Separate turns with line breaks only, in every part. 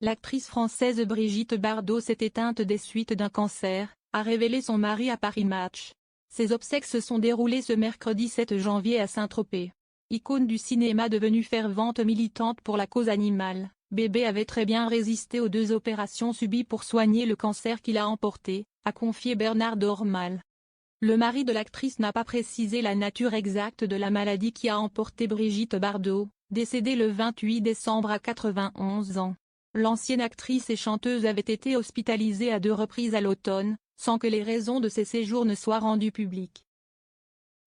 L'actrice française Brigitte Bardot s'est éteinte des suites d'un cancer, a révélé son mari à Paris Match. Ses obsèques se sont déroulées ce mercredi 7 janvier à Saint-Tropez. Icône du cinéma devenue fervente militante pour la cause animale, Bébé avait très bien résisté aux 2 opérations subies pour soigner le cancer qu'il a emporté, a confié Bernard Dormal. Le mari de l'actrice n'a pas précisé la nature exacte de la maladie qui a emporté Brigitte Bardot, décédée le 28 décembre à 91 ans. L'ancienne actrice et chanteuse avait été hospitalisée à 2 reprises à l'automne, sans que les raisons de ses séjours ne soient rendues publiques.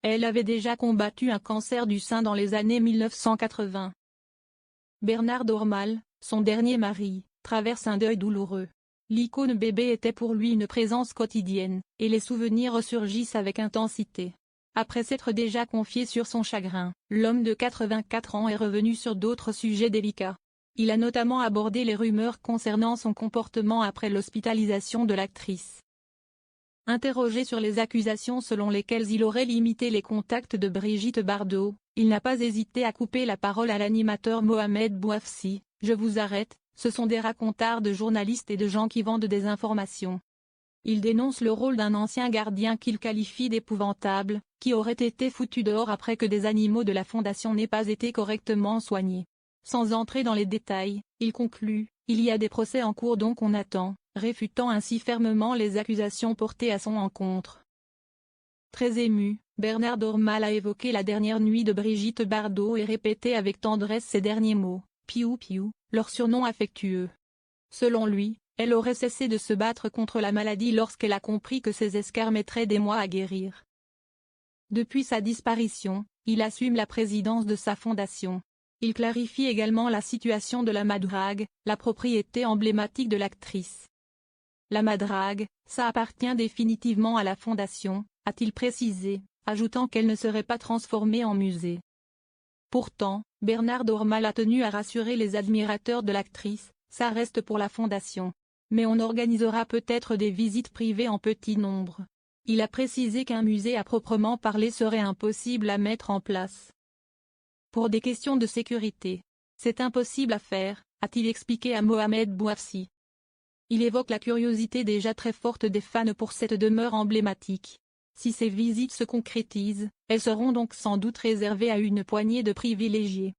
Elle avait déjà combattu un cancer du sein dans les années 1980. Bernard Dormal, son dernier mari, traverse un deuil douloureux. L'icône Bébé était pour lui une présence quotidienne, et les souvenirs ressurgissent avec intensité. Après s'être déjà confié sur son chagrin, l'homme de 84 ans est revenu sur d'autres sujets délicats. Il a notamment abordé les rumeurs concernant son comportement après l'hospitalisation de l'actrice. Interrogé sur les accusations selon lesquelles il aurait limité les contacts de Brigitte Bardot, il n'a pas hésité à couper la parole à l'animateur Mohamed Bouafsi. « Je vous arrête, ce sont des racontards de journalistes et de gens qui vendent des informations. » Il dénonce le rôle d'un ancien gardien qu'il qualifie d'épouvantable, qui aurait été foutu dehors après que des animaux de la fondation n'aient pas été correctement soignés. Sans entrer dans les détails, il conclut, il y a des procès en cours donc on attend, réfutant ainsi fermement les accusations portées à son encontre. Très ému, Bernard Dormal a évoqué la dernière nuit de Brigitte Bardot et répété avec tendresse ces derniers mots, « Piou Piou », leur surnom affectueux. Selon lui, elle aurait cessé de se battre contre la maladie lorsqu'elle a compris que ses escarres mettraient des mois à guérir. Depuis sa disparition, il assume la présidence de sa fondation. Il clarifie également la situation de la Madrague, la propriété emblématique de l'actrice. La Madrague, ça appartient définitivement à la fondation, a-t-il précisé, ajoutant qu'elle ne serait pas transformée en musée. Pourtant, Bernard Dormal a tenu à rassurer les admirateurs de l'actrice, ça reste pour la fondation. Mais on organisera peut-être des visites privées en petit nombre. Il a précisé qu'un musée à proprement parler serait impossible à mettre en place. Pour des questions de sécurité. C'est impossible à faire, a-t-il expliqué à Mohamed Bouafsi. Il évoque la curiosité déjà très forte des fans pour cette demeure emblématique. Si ces visites se concrétisent, elles seront donc sans doute réservées à une poignée de privilégiés.